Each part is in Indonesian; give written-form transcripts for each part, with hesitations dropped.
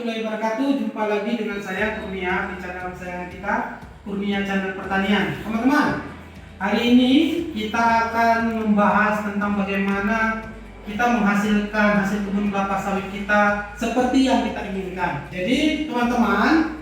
warahmatullahi wabarakatuh. Jumpa lagi dengan saya Kurnia di channel saya kita, Kurnia Channel Pertanian. Teman-teman, hari ini kita akan membahas tentang bagaimana kita menghasilkan hasil kebun kelapa sawit kita seperti yang kita inginkan. Jadi teman-teman,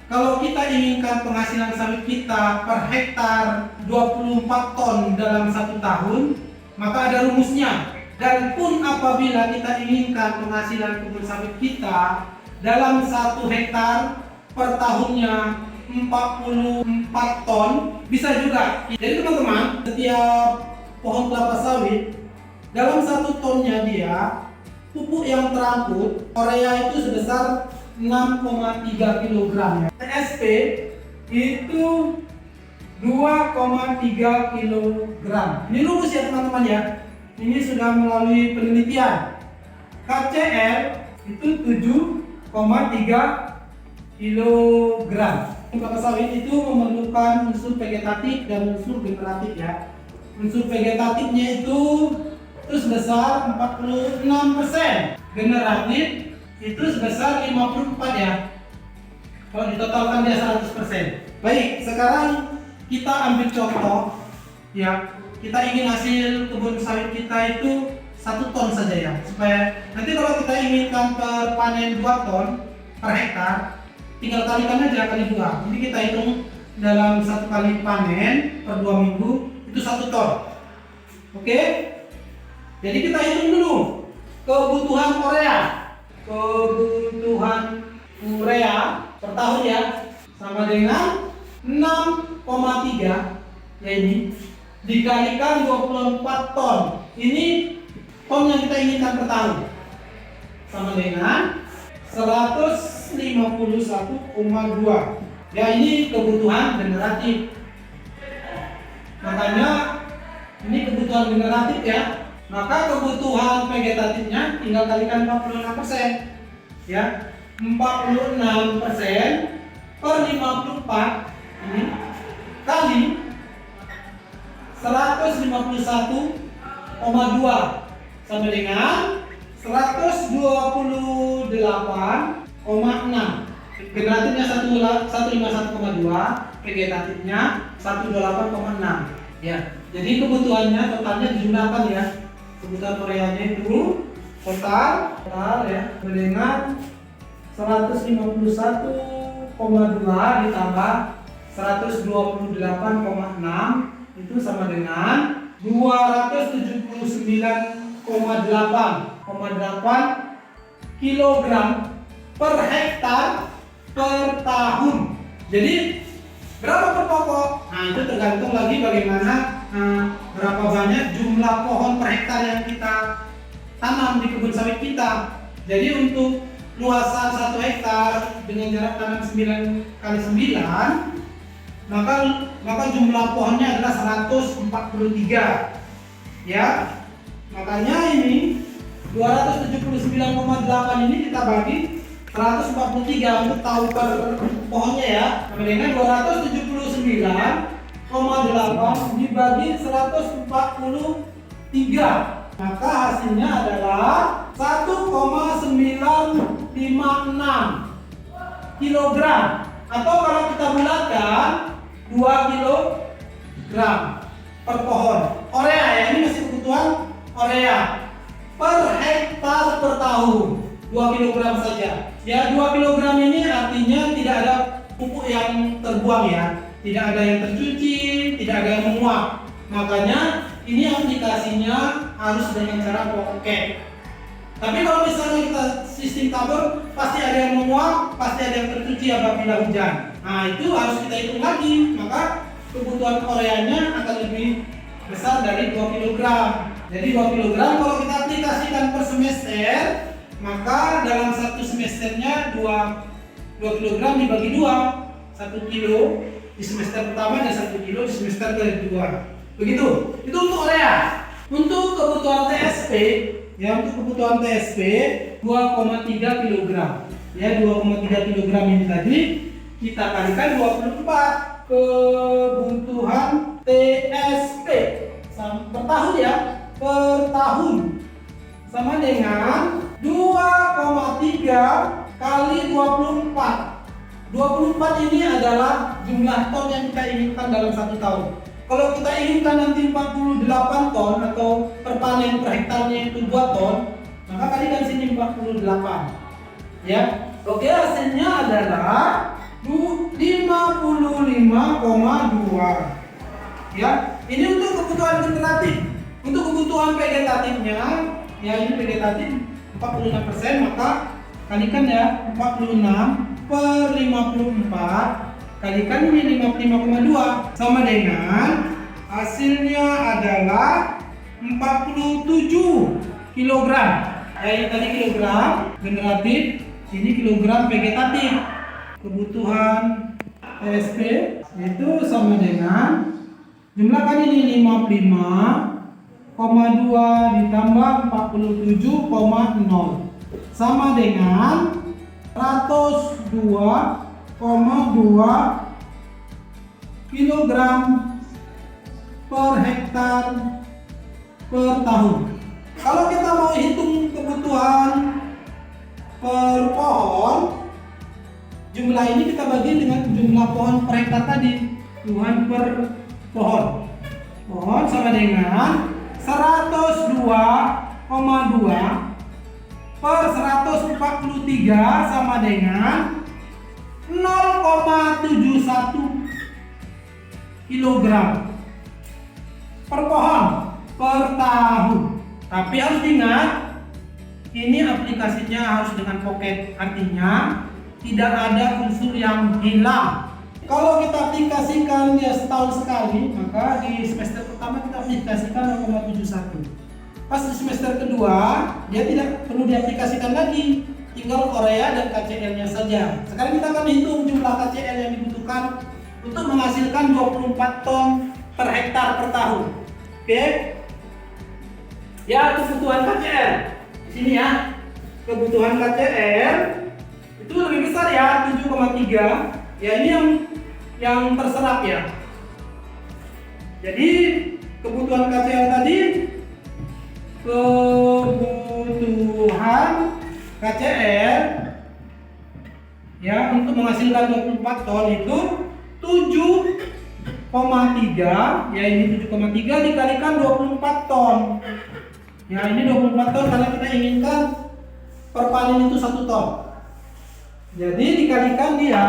kalau kita inginkan penghasilan sawit kita per hektar 24 ton dalam 1 tahun, maka ada rumusnya. Dan pun apabila kita inginkan penghasilan kebun sawit kita dalam 1 hektar per tahunnya 44 ton, bisa juga. Jadi teman-teman, setiap pohon kelapa sawit dalam 1 tonnya dia pupuk yang terangkut urea itu sebesar 6,3 kg ya. TSP itu 2,3 kg. Ini lurus ya teman-teman ya. Ini sudah melalui penelitian. KCl itu 7,3 kg. Kelapa sawit itu memerlukan unsur vegetatif dan unsur generatif ya. Unsur vegetatifnya itu sebesar 46%. Generatif itu sebesar 54 ya. Kalau ditotalkan dia 100%. Baik, sekarang kita ambil contoh ya. Kita ingin hasil kebun sawit kita itu 1 ton saja ya, supaya nanti kalau kita inginkan per panen 2 ton per hektar, tinggal kalikan aja kali 2. Jadi kita hitung dalam 1 kali panen per 2 minggu itu 1 ton. Oke? Jadi kita hitung dulu kebutuhan urea. Kebutuhan urea per tahun ya sama dengan 6,3 ya ini dikalikan 24 ton. Ini ton yang kita inginkan per tahun. Sama dengan 151,2. Ya ini kebutuhan generatif. Makanya ini kebutuhan generatif ya. Maka kebutuhan vegetatifnya tinggal kalikan 46%. Ya. 46% per 54 ini kali 151,2 sama dengan 128,6. Generatifnya 151,2, vegetatifnya 128,6. Ya. Jadi kebutuhannya totalnya dijumlahkan ya. Kebutuhan ureanya itu total ya dengan 151,2 ditambah 128,6 itu sama dengan 279,8 kg per hektar per tahun. Jadi berapa per pokok? Nah itu tergantung lagi bagaimana berapa banyak jumlah pohon per hektar yang kita tanam di kebun sawit kita. Jadi untuk luasan 1 hektar dengan jarak tanam 9 kali 9, maka jumlah pohonnya adalah 143 ya. Makanya ini 279,8 ini kita bagi 143 untuk tahu per pohonnya ya. Sama dengan 279,8 dibagi 143, maka hasilnya adalah 1,956 kilogram, atau kalau kita bulatkan 2 kilogram per pohon. Urea ya, ini masih kebutuhan urea per hektar per tahun 2 kilogram saja. Ya 2 kilogram ini artinya tidak ada pupuk yang terbuang ya, tidak ada yang tercuci, tidak ada yang menguap. Makanya ini aplikasinya harus dengan cara pokok. Tapi kalau misalnya kita sistem tabur, pasti ada yang menguap, pasti ada yang tercuci apabila hujan. Nah itu harus kita hitung lagi, maka kebutuhan ureanya akan lebih besar dari 2 kg. Jadi 2 kg kalau kita aplikasikan per semester, maka dalam 1 semesternya 2 kg dibagi 2, 1 kilo di semester pertama dan 1 kilo di semester kedua. Begitu. Itu untuk urea. Untuk kebutuhan TSP, ya untuk kebutuhan TSP 2,3 kg. Ya 2,3 kg ini tadi kita kalikan 24. Kebutuhan TSP per tahun ya, per tahun sama dengan 2,3 kali 24. 24 ini adalah jumlah ton yang kita inginkan dalam 1 tahun. Kalau kita inginkan nanti 48 ton atau per panen per hektarnya itu 2 ton, maka kalikan sini 48. Ya. Oke, hasilnya adalah 55,2. Ya, ini untuk kebutuhan generatif. Untuk kebutuhan vegetatifnya, ya ini vegetatif 46%, maka kalikan ya 46 per 54 kalikan ini 55,2 sama dengan hasilnya adalah 47 kilogram. Ya ini tadi kilogram generatif, ini kilogram vegetatif. Kebutuhan TSP itu sama dengan jumlah kan ini 55,2 ditambah 47,0 sama dengan 102,2 kilogram per hektar per tahun. Kalau kita mau hitung kebutuhan per pohon, jumlah ini kita bagi dengan jumlah pohon per hektar tadi. Tuhan per pohon. Pohon sama dengan 102,2 per 143 sama dengan 0,71 kilogram per pohon per tahun. Tapi harus diingat, ini aplikasinya harus dengan pocket, artinya tidak ada unsur yang hilang. Kalau kita aplikasikan ya setahun sekali, maka di semester pertama kita aplikasikan 0,71. Pas di semester kedua, dia tidak perlu diaplikasikan lagi, tinggal Korea dan KCL-nya saja. Sekarang kita akan hitung jumlah KCL yang dibutuhkan untuk menghasilkan 24 ton per hektar per tahun. Oke? Ya, kebutuhan KCL. Di sini ya, kebutuhan KCL itu lebih besar ya, 7,3. Ya ini yang terserap ya. Jadi kebutuhan KCL tadi, kebutuhan KCL ya untuk menghasilkan 24 ton itu 7,3, ya ini 7,3 dikalikan 24 ton. Ya ini 24 ton karena kita inginkan per panen itu 1 ton. Jadi dikalikan dia,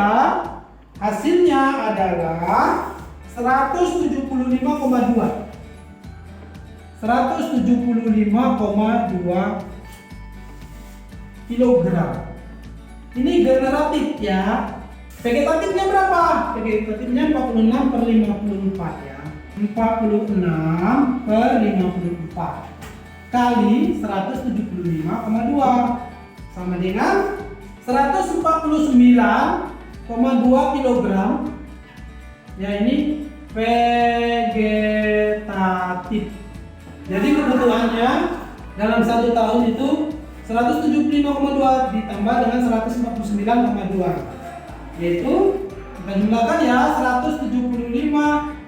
hasilnya adalah 175,2 kilogram. Ini generatif ya. Vegetatifnya berapa? Vegetatifnya 46 per 54 ya. 46 per 54 kali 175,2 sama dengan 149,2 kilogram. Ya ini vegetatif. Jadi kebutuhannya dalam 1 tahun itu 175,2 ditambah dengan 149,2, yaitu kita jumlahkan ya 175,2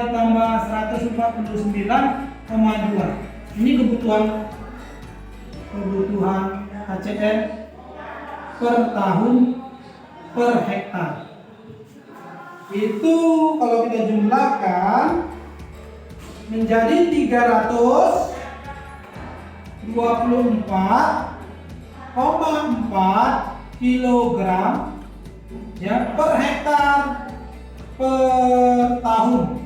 ditambah 149,2. Ini kebutuhan KCL per tahun per hektar. Itu kalau kita jumlahkan menjadi 324,4 kilogram ya per hektar per tahun.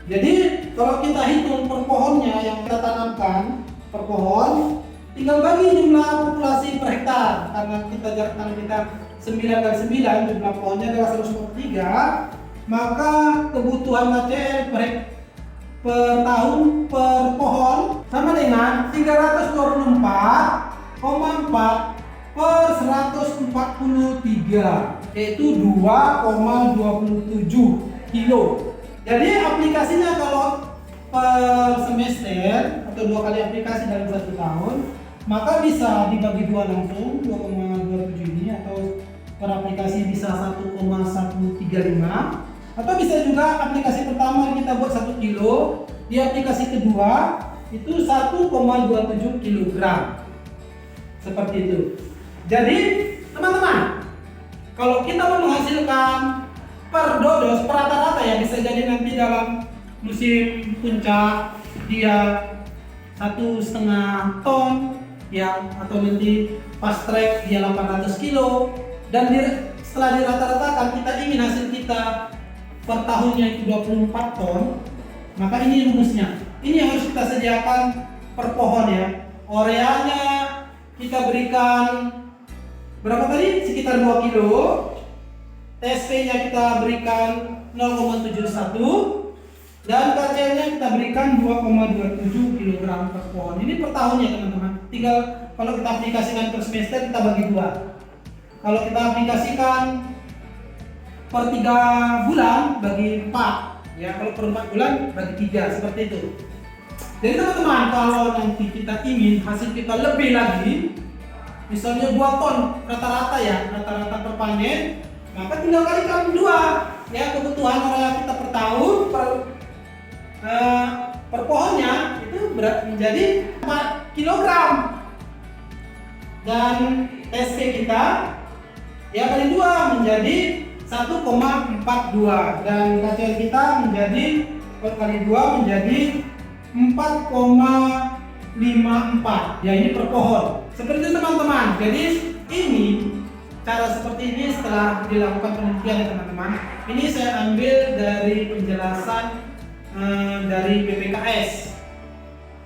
Jadi kalau kita hitung per pohonnya yang kita tanamkan per pohon, tinggal bagi jumlah populasi per hektar, karena kita jarak tanam kita 9 kali 9, jumlah pohonnya adalah 143, maka kebutuhan KCL per tahun per pohon sama dengan 324,4 per 143, yaitu 2,27 kilo. Jadi aplikasinya kalau per semester atau 2 kali aplikasi dalam 1 tahun, maka bisa dibagi 2 langsung 2,27 ini, atau per aplikasi bisa 1,135, atau bisa juga aplikasi pertama kita buat 1 kilo, di aplikasi kedua itu 1,27 kilogram. Seperti itu. Jadi teman-teman kalau kita mau menghasilkan per dodos, per rata-rata ya, bisa jadi nanti dalam musim puncak dia 1,5 ton ya, atau nanti pas trek dia 800 kilo, dan setelah dirata-ratakan kita ingin hasil kita per tahunnya itu 24 ton, maka ini rumusnya. Ini yang harus kita sediakan per pohon ya. Ureanya kita berikan berapa tadi? Sekitar 2 kilo. TSP-nya kita berikan 0,71 dan KCl-nya kita berikan 2,27 kg per pohon. Ini per tahunnya teman-teman. Tinggal kalau kita aplikasikan per semester kita bagi 2. Kalau kita aplikasikan per 3 bulan bagi 4 ya, kalau per 4 bulan bagi 3, seperti itu. Jadi teman-teman, kalau nanti kita ingin hasil kita lebih lagi, misalnya 2 ton rata-rata ya, rata-rata per panen, maka tinggal kalikan 2 ya, kebutuhan urea kita per tahun per pohonnya itu menjadi 4 kg, dan TSP kita ya kali 2 menjadi 1,42, dan KCl kita menjadi kali 2 menjadi 4,54 ya, ini per pohon. Seperti itu teman-teman. Jadi ini cara seperti ini setelah dilakukan penelitian ya teman-teman. Ini saya ambil dari penjelasan dari BPKS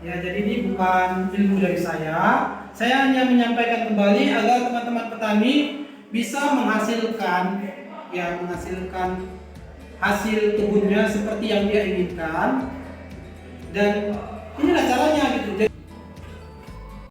ya, jadi ini bukan ilmu dari saya hanya menyampaikan kembali agar teman-teman petani bisa menghasilkan hasil kebunnya seperti yang dia inginkan, dan inilah caranya gitu.